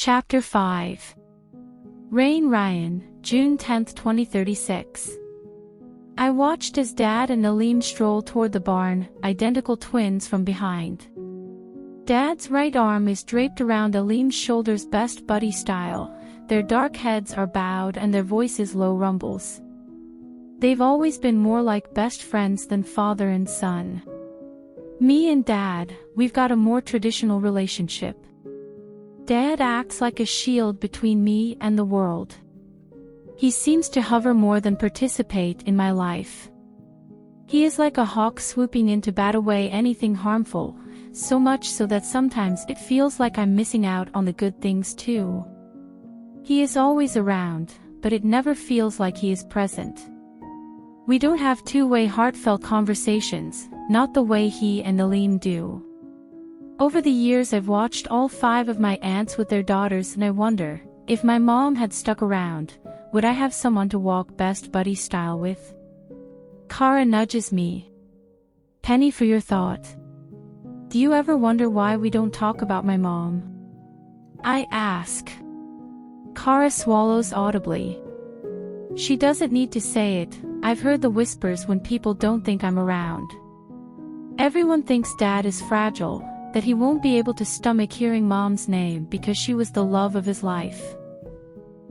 Chapter 5. Rain Ryan, June 10, 2036. I watched as Dad and Aleem stroll toward the barn, identical twins from behind. Dad's right arm is draped around Aleem's shoulders best buddy style, their dark heads are bowed and their voices low rumbles. They've always been more like best friends than father and son. Me and Dad, we've got a more traditional relationship. Dad acts like a shield between me and the world. He seems to hover more than participate in my life. He is like a hawk swooping in to bat away anything harmful, so much so that sometimes it feels like I'm missing out on the good things too. He is always around, but it never feels like he is present. We don't have two-way heartfelt conversations, not the way he and Aleem do. Over the years I've watched all 5 of my aunts with their daughters and I wonder, if my mom had stuck around, would I have someone to walk best buddy style with? Kara nudges me. Penny, for your thought. Do you ever wonder why we don't talk about my mom? I ask. Kara swallows audibly. She doesn't need to say it, I've heard the whispers when people don't think I'm around. Everyone thinks Dad is fragile, that he won't be able to stomach hearing Mom's name because she was the love of his life.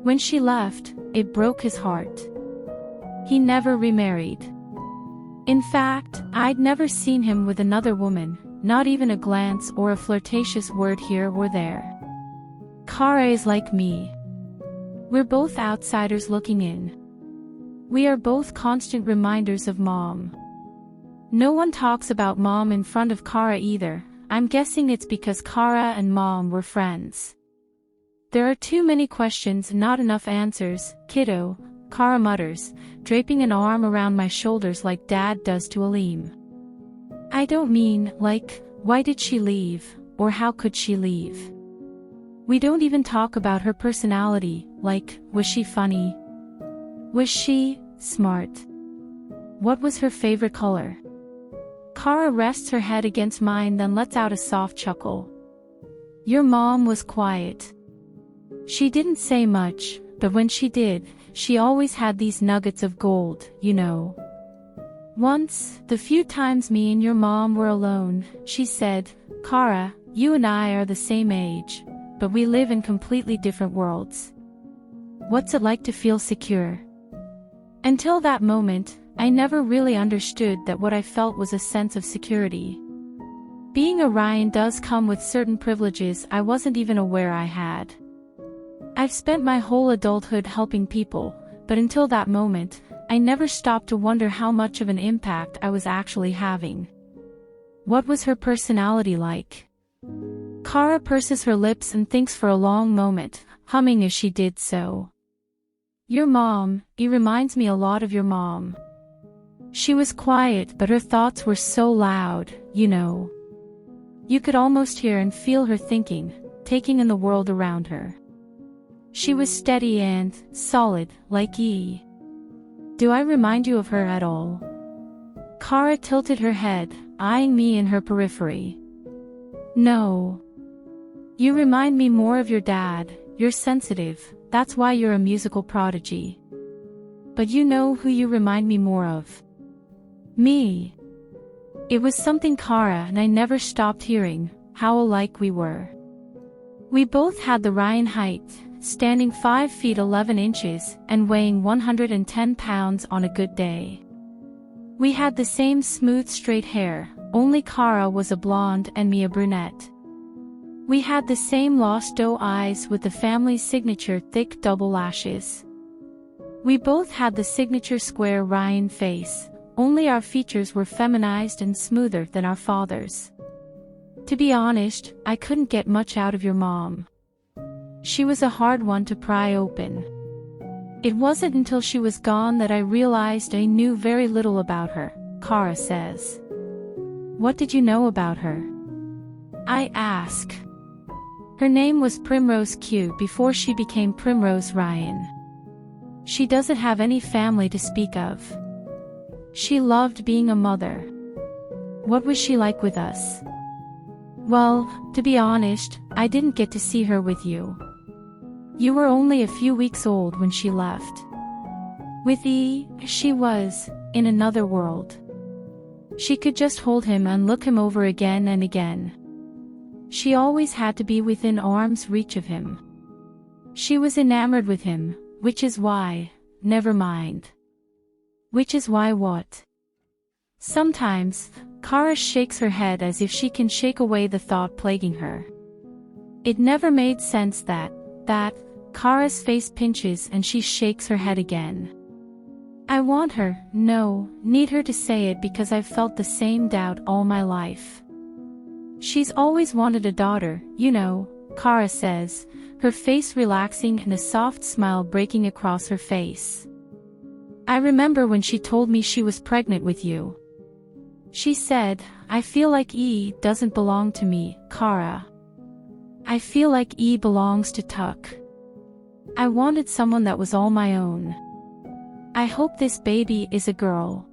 When she left, it broke his heart. He never remarried. In fact, I'd never seen him with another woman, not even a glance or a flirtatious word here or there. Kara is like me. We're both outsiders looking in. We are both constant reminders of Mom. No one talks about Mom in front of Kara either. I'm guessing it's because Kara and Mom were friends. There are too many questions, not enough answers, kiddo, Kara mutters, draping an arm around my shoulders like Dad does to Aleem. I don't mean, like, why did she leave, or how could she leave? We don't even talk about her personality, like, was she funny? Was she smart? What was her favorite color? Kara rests her head against mine, then lets out a soft chuckle. Your mom was quiet. She didn't say much, but when she did, she always had these nuggets of gold, you know. Once, the few times me and your mom were alone, she said, Kara, you and I are the same age, but we live in completely different worlds. What's it like to feel secure? Until that moment, I never really understood that what I felt was a sense of security. Being a Ryan does come with certain privileges I wasn't even aware I had. I've spent my whole adulthood helping people, but until that moment, I never stopped to wonder how much of an impact I was actually having. What was her personality like? Kara purses her lips and thinks for a long moment, humming as she did so. Your mom, it reminds me a lot of your mom. She was quiet, but her thoughts were so loud, you know. You could almost hear and feel her thinking, taking in the world around her. She was steady and solid, like E. Do I remind you of her at all? Kara tilted her head, eyeing me in her periphery. No. You remind me more of your dad. You're sensitive, that's why you're a musical prodigy. But you know who you remind me more of? Me. It was something Kara and I never stopped hearing, how alike we were. We both had the Ryan height, standing 5 feet 11 inches and weighing 110 pounds on a good day. We had the same smooth straight hair, only Kara was a blonde and me a brunette. We had the same lost doe eyes with the family's signature thick double lashes. We both had the signature square Ryan face, only our features were feminized and smoother than our father's. To be honest, I couldn't get much out of your mom. She was a hard one to pry open. It wasn't until she was gone that I realized I knew very little about her, Kara says. What did you know about her? I ask. Her name was Primrose Q before she became Primrose Ryan. She doesn't have any family to speak of. She loved being a mother. What was she like with us? Well, to be honest, I didn't get to see her with you. You were only a few weeks old when she left. With E, she was in another world. She could just hold him and look him over again and again. She always had to be within arm's reach of him. She was enamored with him, which is why, never mind. Which is why what? Sometimes, Kara shakes her head as if she can shake away the thought plaguing her. It never made sense that, Kara's face pinches and she shakes her head again. I want her, need her to say it because I've felt the same doubt all my life. She's always wanted a daughter, Kara says, her face relaxing and a soft smile breaking across her face. I remember when she told me she was pregnant with you. She said, I feel like E doesn't belong to me, Kara. I feel like E belongs to Tuck. I wanted someone that was all my own. I hope this baby is a girl.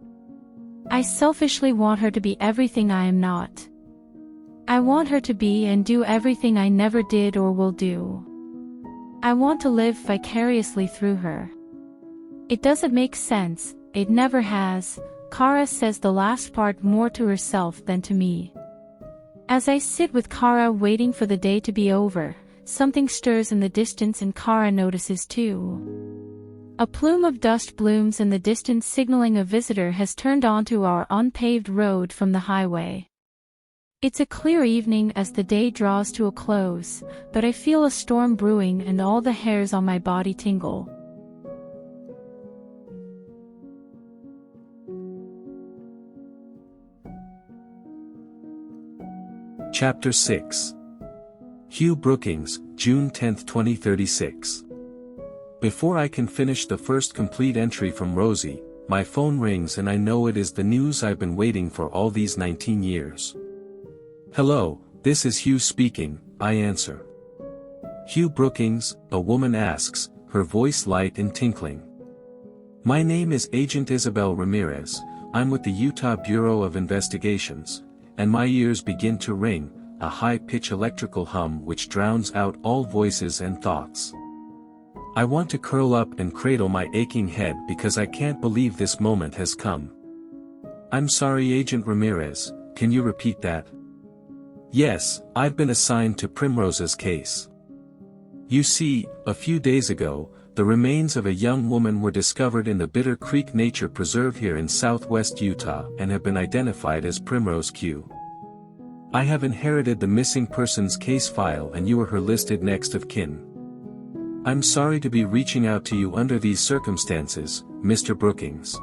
I selfishly want her to be everything I am not. I want her to be and do everything I never did or will do. I want to live vicariously through her. It doesn't make sense, it never has. Kara says the last part more to herself than to me. As I sit with Kara waiting for the day to be over, something stirs in the distance and Kara notices too. A plume of dust blooms in the distance, signaling a visitor has turned onto our unpaved road from the highway. It's a clear evening as the day draws to a close, but I feel a storm brewing and all the hairs on my body tingle. Chapter 6. Hugh Brookings, June 10, 2036. Before I can finish the first complete entry from Rosie, my phone rings and I know it is the news I've been waiting for all these 19 years. Hello, this is Hugh speaking, I answer. Hugh Brookings, a woman asks, her voice light and tinkling. My name is Agent Isabel Ramirez, I'm with the Utah Bureau of Investigations, and my ears begin to ring, a high-pitch electrical hum which drowns out all voices and thoughts. I want to curl up and cradle my aching head because I can't believe this moment has come. I'm sorry, Agent Ramirez, can you repeat that? Yes, I've been assigned to Primrose's case. You see, a few days ago, the remains of a young woman were discovered in the Bitter Creek Nature Preserve here in southwest Utah and have been identified as Primrose Q. I have inherited the missing persons case file and you are her listed next of kin. I'm sorry to be reaching out to you under these circumstances, Mr. Brookings.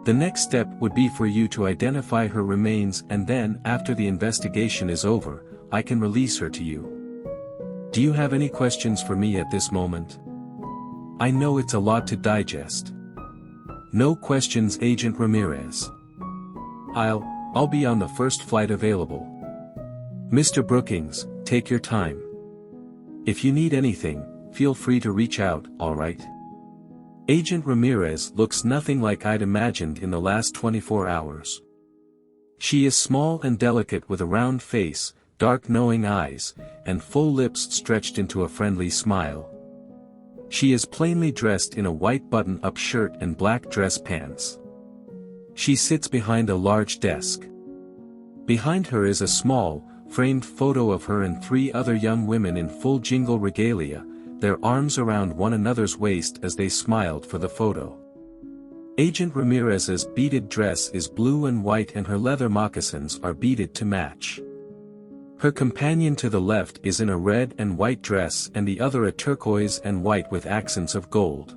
The next step would be for you to identify her remains and then, after the investigation is over, I can release her to you. Do you have any questions for me at this moment? I know it's a lot to digest. No questions, Agent Ramirez. I'll be on the first flight available. Mr. Brookings, take your time. If you need anything, feel free to reach out, alright? Agent Ramirez looks nothing like I'd imagined in the last 24 hours. She is small and delicate with a round face, dark knowing eyes, and full lips stretched into a friendly smile. She is plainly dressed in a white button-up shirt and black dress pants. She sits behind a large desk. Behind her is a small, framed photo of her and three other young women in full jingle regalia, their arms around one another's waist as they smiled for the photo. Agent Ramirez's beaded dress is blue and white and her leather moccasins are beaded to match. Her companion to the left is in a red and white dress and the other a turquoise and white with accents of gold.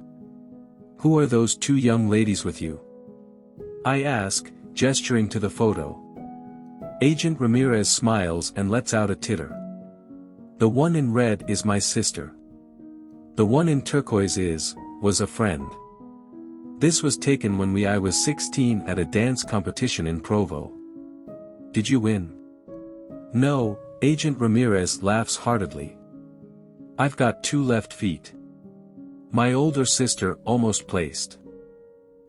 Who are those two young ladies with you? I ask, gesturing to the photo. Agent Ramirez smiles and lets out a titter. The one in red is my sister. The one in turquoise was a friend. This was taken when I was 16 at a dance competition in Provo. Did you win? No, Agent Ramirez laughs heartedly. I've got 2 left feet. My older sister almost placed.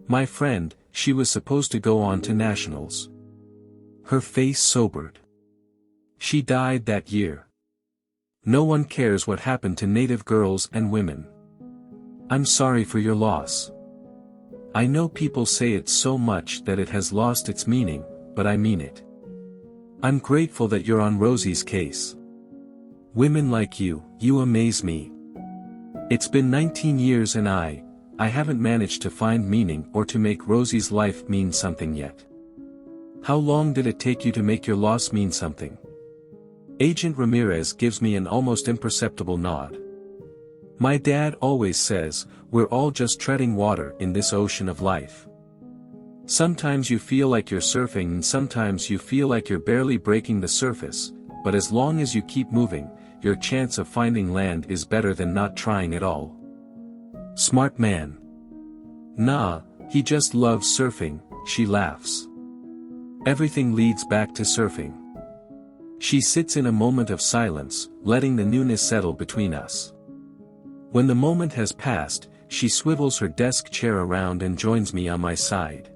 My friend, she was supposed to go on to nationals. Her face sobered. She died that year. No one cares what happened to Native girls and women. I'm sorry for your loss. I know people say it so much that it has lost its meaning, but I mean it. I'm grateful that you're on Rosie's case. Women like you amaze me. It's been 19 years and I haven't managed to find meaning or to make Rosie's life mean something yet. How long did it take you to make your loss mean something? Agent Ramirez gives me an almost imperceptible nod. My dad always says, we're all just treading water in this ocean of life. Sometimes you feel like you're surfing and sometimes you feel like you're barely breaking the surface, but as long as you keep moving, your chance of finding land is better than not trying at all. Smart man. Nah, he just loves surfing, she laughs. Everything leads back to surfing. She sits in a moment of silence, letting the newness settle between us. When the moment has passed, she swivels her desk chair around and joins me on my side.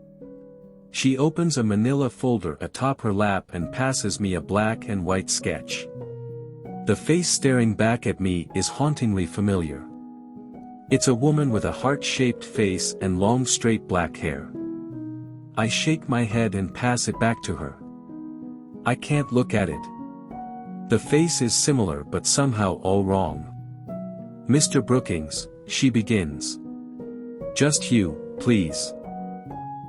She opens a manila folder atop her lap and passes me a black and white sketch. The face staring back at me is hauntingly familiar. It's a woman with a heart-shaped face and long straight black hair. I shake my head and pass it back to her. I can't look at it. The face is similar but somehow all wrong. Mr. Brookings, she begins. Just you, please.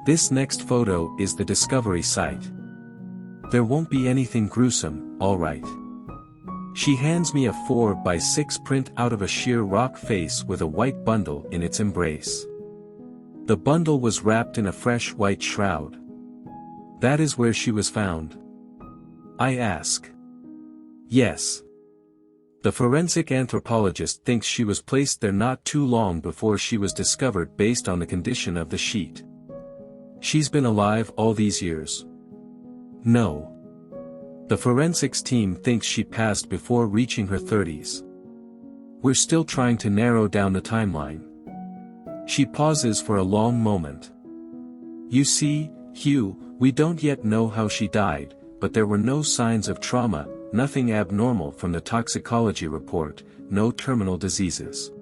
This next photo is the discovery site. There won't be anything gruesome, all right. She hands me a 4x6 print out of a sheer rock face with a white bundle in its embrace. The bundle was wrapped in a fresh white shroud. That is where she was found. I ask. Yes. The forensic anthropologist thinks she was placed there not too long before she was discovered based on the condition of the sheet. She's been alive all these years. No. The forensics team thinks she passed before reaching her 30s. We're still trying to narrow down the timeline. She pauses for a long moment. You see, Hugh, we don't yet know how she died, but there were no signs of trauma, nothing abnormal from the toxicology report, no terminal diseases.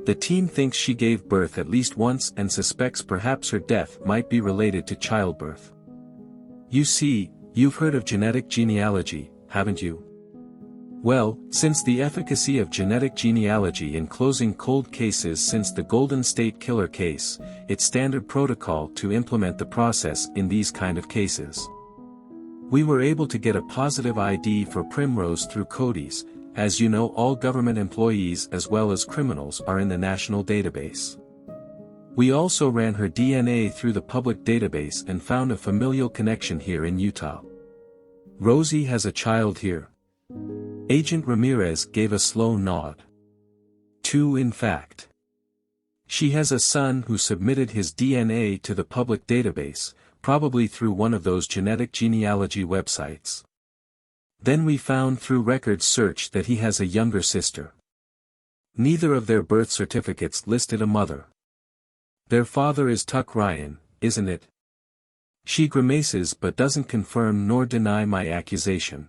The team thinks she gave birth at least once and suspects perhaps her death might be related to childbirth. You see, you've heard of genetic genealogy, haven't you? Well, since the efficacy of genetic genealogy in closing cold cases since the Golden State Killer case, it's standard protocol to implement the process in these kind of cases. We were able to get a positive ID for Primrose through Cody's. As you know, all government employees as well as criminals are in the national database. We also ran her DNA through the public database and found a familial connection here in Utah. Rosie has a child here. Agent Ramirez gave a slow nod. 2 in fact. She has a son who submitted his DNA to the public database, probably through one of those genetic genealogy websites. Then we found through record search that he has a younger sister. Neither of their birth certificates listed a mother. Their father is Tuck Ryan, isn't it? She grimaces but doesn't confirm nor deny my accusation.